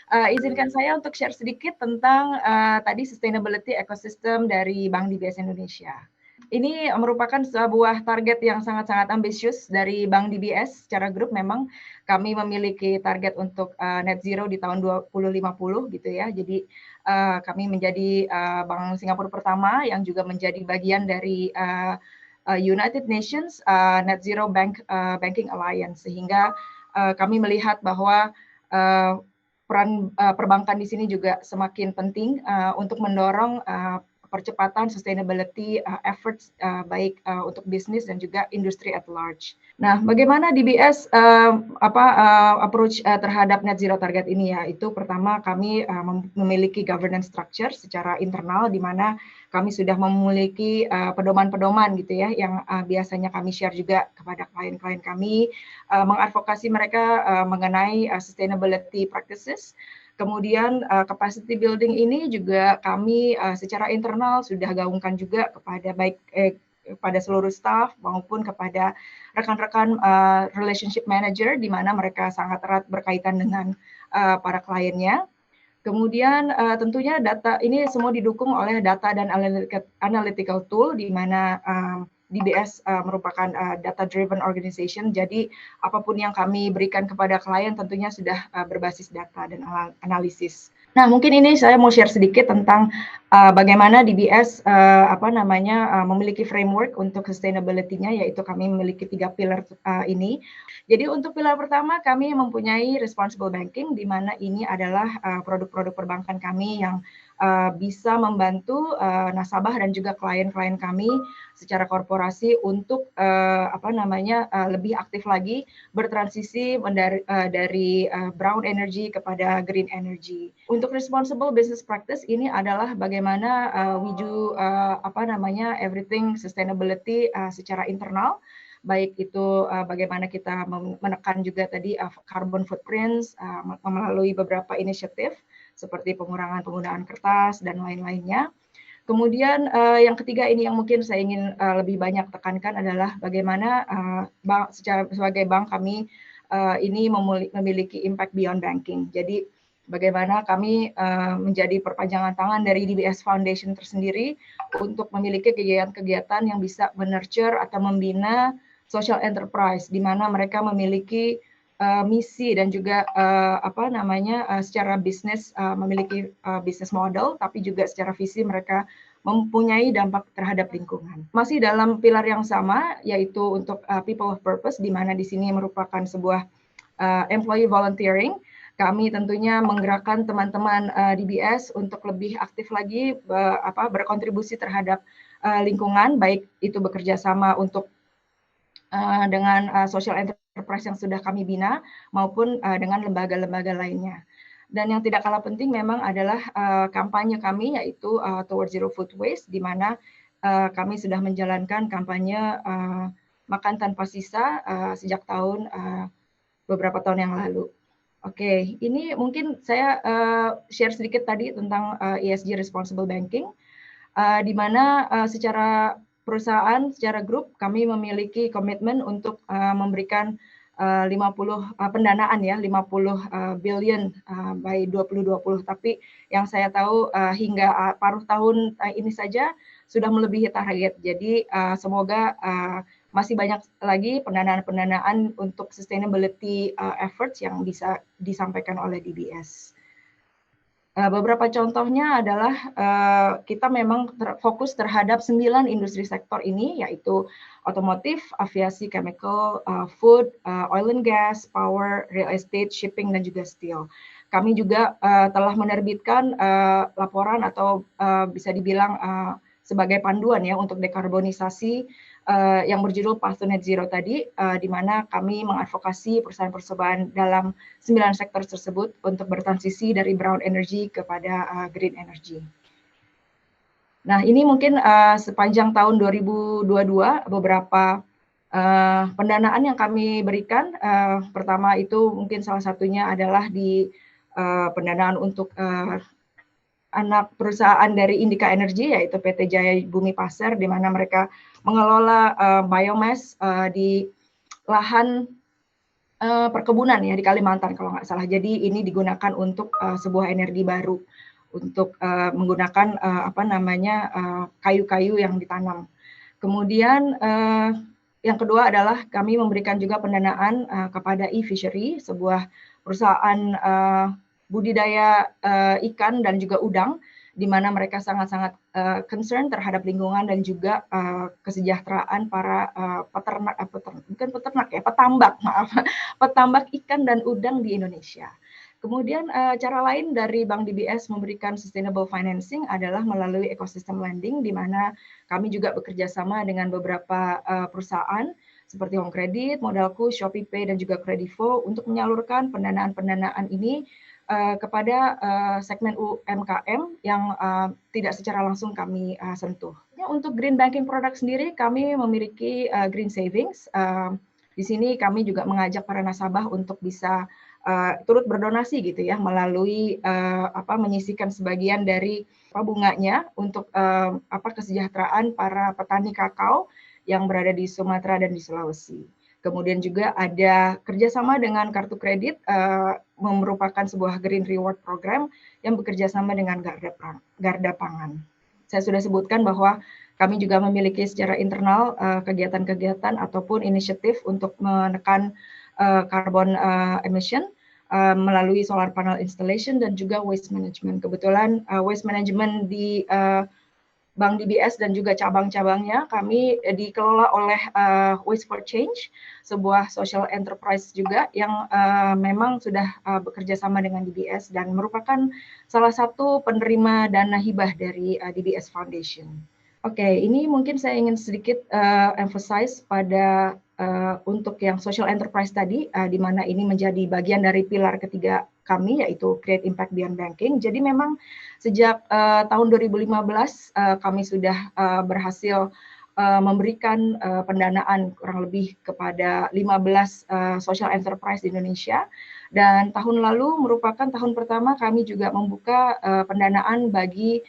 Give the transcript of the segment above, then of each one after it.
Izinkan saya untuk share sedikit tentang tadi sustainability ecosystem dari Bank DBS Indonesia. Ini merupakan sebuah target yang sangat-sangat ambisius dari Bank DBS secara grup. Memang kami memiliki target untuk net zero di tahun 2050 gitu ya. Jadi kami menjadi Bank Singapura pertama yang juga menjadi bagian dari United Nations Net Zero Banking Alliance, sehingga kami melihat bahwa peran perbankan di sini juga semakin penting untuk mendorong percepatan sustainability efforts baik untuk bisnis dan juga industri at large. Nah, bagaimana DBS approach terhadap net zero target ini ya? Itu pertama kami memiliki governance structure secara internal di mana kami sudah memiliki pedoman-pedoman gitu ya yang biasanya kami share juga kepada klien-klien kami, mengadvokasi mereka mengenai sustainability practices. Kemudian capacity building ini juga kami secara internal sudah gaungkan juga kepada baik kepada seluruh staff maupun kepada rekan-rekan relationship manager di mana mereka sangat erat berkaitan dengan para kliennya. Kemudian tentunya data ini semua didukung oleh data dan analytical tool di mana DBS merupakan data-driven organization, jadi apapun yang kami berikan kepada klien tentunya sudah berbasis data dan analisis. Nah, mungkin ini saya mau share sedikit tentang bagaimana DBS memiliki framework untuk sustainability-nya, yaitu kami memiliki 3 pilar ini. Jadi untuk pilar pertama kami mempunyai responsible banking, di mana ini adalah produk-produk perbankan kami yang bisa membantu nasabah dan juga klien-klien kami secara korporasi untuk lebih aktif lagi bertransisi dari brown energy kepada green energy. Untuk responsible business practice ini adalah bagaimana we do everything sustainability secara internal, baik itu bagaimana kita menekan juga tadi carbon footprints melalui beberapa inisiatif seperti pengurangan penggunaan kertas dan lain-lainnya. Kemudian yang ketiga ini yang mungkin saya ingin lebih banyak tekankan adalah bagaimana sebagai bank kami ini memiliki impact beyond banking. Jadi bagaimana kami menjadi perpanjangan tangan dari DBS Foundation tersendiri untuk memiliki kegiatan-kegiatan yang bisa menurture atau membina social enterprise, di mana mereka memiliki misi dan juga secara bisnis memiliki bisnis model, tapi juga secara visi mereka mempunyai dampak terhadap lingkungan. Masih dalam pilar yang sama, yaitu untuk people of purpose, di mana di sini merupakan sebuah employee volunteering. Kami tentunya menggerakkan teman-teman DBS untuk lebih aktif lagi berkontribusi terhadap lingkungan, baik itu bekerja sama untuk dengan social enterprise yang sudah kami bina maupun dengan lembaga-lembaga lainnya. Dan yang tidak kalah penting memang adalah kampanye kami, yaitu Towards Zero Food Waste, di mana kami sudah menjalankan kampanye makan tanpa sisa sejak beberapa tahun yang lalu. Oke, ini mungkin saya share sedikit tadi tentang ESG Responsible Banking, di mana secara perusahaan, secara grup, kami memiliki komitmen untuk memberikan 50 pendanaan ya, 50 billion by 2020. Tapi yang saya tahu hingga paruh tahun ini saja sudah melebihi target. Jadi semoga masih banyak lagi pendanaan-pendanaan untuk sustainability efforts yang bisa disampaikan oleh DBS. Beberapa contohnya adalah kita memang fokus terhadap 9 industri sektor ini, yaitu otomotif, aviasi, chemical, food, oil and gas, power, real estate, shipping, dan juga steel. Kami juga telah menerbitkan laporan atau bisa dibilang sebagai panduan ya untuk dekarbonisasi yang berjudul Path to Net Zero tadi, di mana kami mengadvokasi perusahaan-perusahaan dalam 9 sektor tersebut untuk bertransisi dari brown energy kepada green energy. Nah, ini mungkin sepanjang tahun 2022 beberapa pendanaan yang kami berikan. Pertama itu mungkin salah satunya adalah di pendanaan untuk anak perusahaan dari Indika Energy, yaitu PT Jaya Bumi Pasir, di mana mereka mengelola biomass di lahan perkebunan ya di Kalimantan kalau nggak salah. Jadi ini digunakan untuk sebuah energi baru untuk menggunakan kayu-kayu yang ditanam. Kemudian yang kedua adalah kami memberikan juga pendanaan kepada e-fishery, sebuah perusahaan budidaya ikan dan juga udang, di mana mereka sangat-sangat concern terhadap lingkungan dan juga kesejahteraan para petambak, maaf, petambak ikan dan udang di Indonesia. Kemudian cara lain dari Bank DBS memberikan sustainable financing adalah melalui ecosystem lending, di mana kami juga bekerja sama dengan beberapa perusahaan seperti Home Credit, Modalku, ShopeePay, dan juga Kredivo untuk menyalurkan pendanaan-pendanaan ini kepada segmen UMKM yang tidak secara langsung kami sentuh. Untuk green banking product sendiri, kami memiliki green savings. Di sini kami juga mengajak para nasabah untuk bisa turut berdonasi gitu ya, melalui menyisihkan sebagian dari bunganya untuk kesejahteraan para petani kakao yang berada di Sumatera dan di Sulawesi. Kemudian juga ada kerjasama dengan kartu kredit, merupakan sebuah green reward program yang bekerja sama dengan Garda Pangan. Saya sudah sebutkan bahwa kami juga memiliki secara internal kegiatan-kegiatan ataupun inisiatif untuk menekan carbon emission melalui solar panel installation dan juga waste management. Kebetulan waste management di Bank DBS dan juga cabang-cabangnya kami dikelola oleh Waste for Change, sebuah social enterprise juga yang memang sudah bekerja sama dengan DBS dan merupakan salah satu penerima dana hibah dari DBS Foundation. Oke, ini mungkin saya ingin sedikit emphasize pada untuk yang social enterprise tadi, di mana ini menjadi bagian dari pilar ketiga kami, yaitu Create Impact Beyond Banking. Jadi memang sejak tahun 2015 kami sudah berhasil memberikan pendanaan kurang lebih kepada 15 social enterprise di Indonesia. Dan tahun lalu merupakan tahun pertama kami juga membuka pendanaan bagi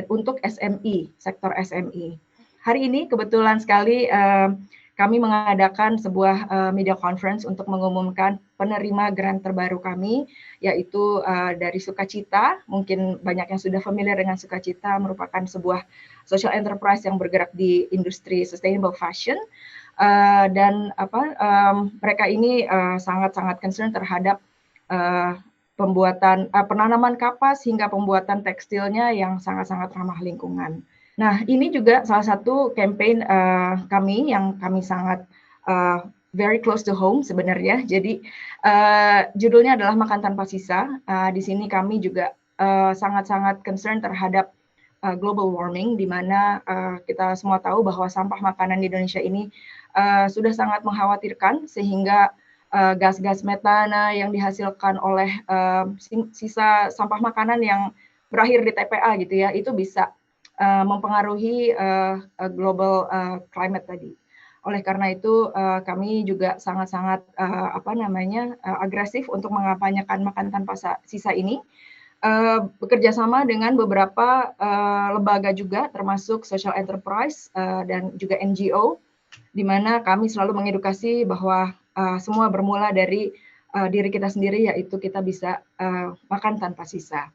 untuk SME, sektor SME. Hari ini kebetulan sekali kami mengadakan sebuah media conference untuk mengumumkan penerima grant terbaru kami, yaitu dari Sukacita. Mungkin banyak yang sudah familiar dengan Sukacita, merupakan sebuah social enterprise yang bergerak di industri sustainable fashion. Dan mereka ini sangat-sangat concern terhadap pembuatan penanaman kapas hingga pembuatan tekstilnya yang sangat-sangat ramah lingkungan. Nah, ini juga salah satu campaign kami yang kami sangat very close to home sebenarnya. Jadi judulnya adalah Makan Tanpa Sisa. Di sini kami juga sangat-sangat concern terhadap global warming, di mana kita semua tahu bahwa sampah makanan di Indonesia ini sudah sangat mengkhawatirkan, sehingga gas-gas metana yang dihasilkan oleh sisa sampah makanan yang berakhir di TPA gitu ya, itu bisa mempengaruhi global climate tadi. Oleh karena itu kami juga sangat-sangat agresif untuk mengampanyekan Makan Tanpa Sisa ini, bekerja sama dengan beberapa lembaga juga, termasuk social enterprise dan juga NGO, di mana kami selalu mengedukasi bahwa semua bermula dari diri kita sendiri, yaitu kita bisa makan tanpa sisa.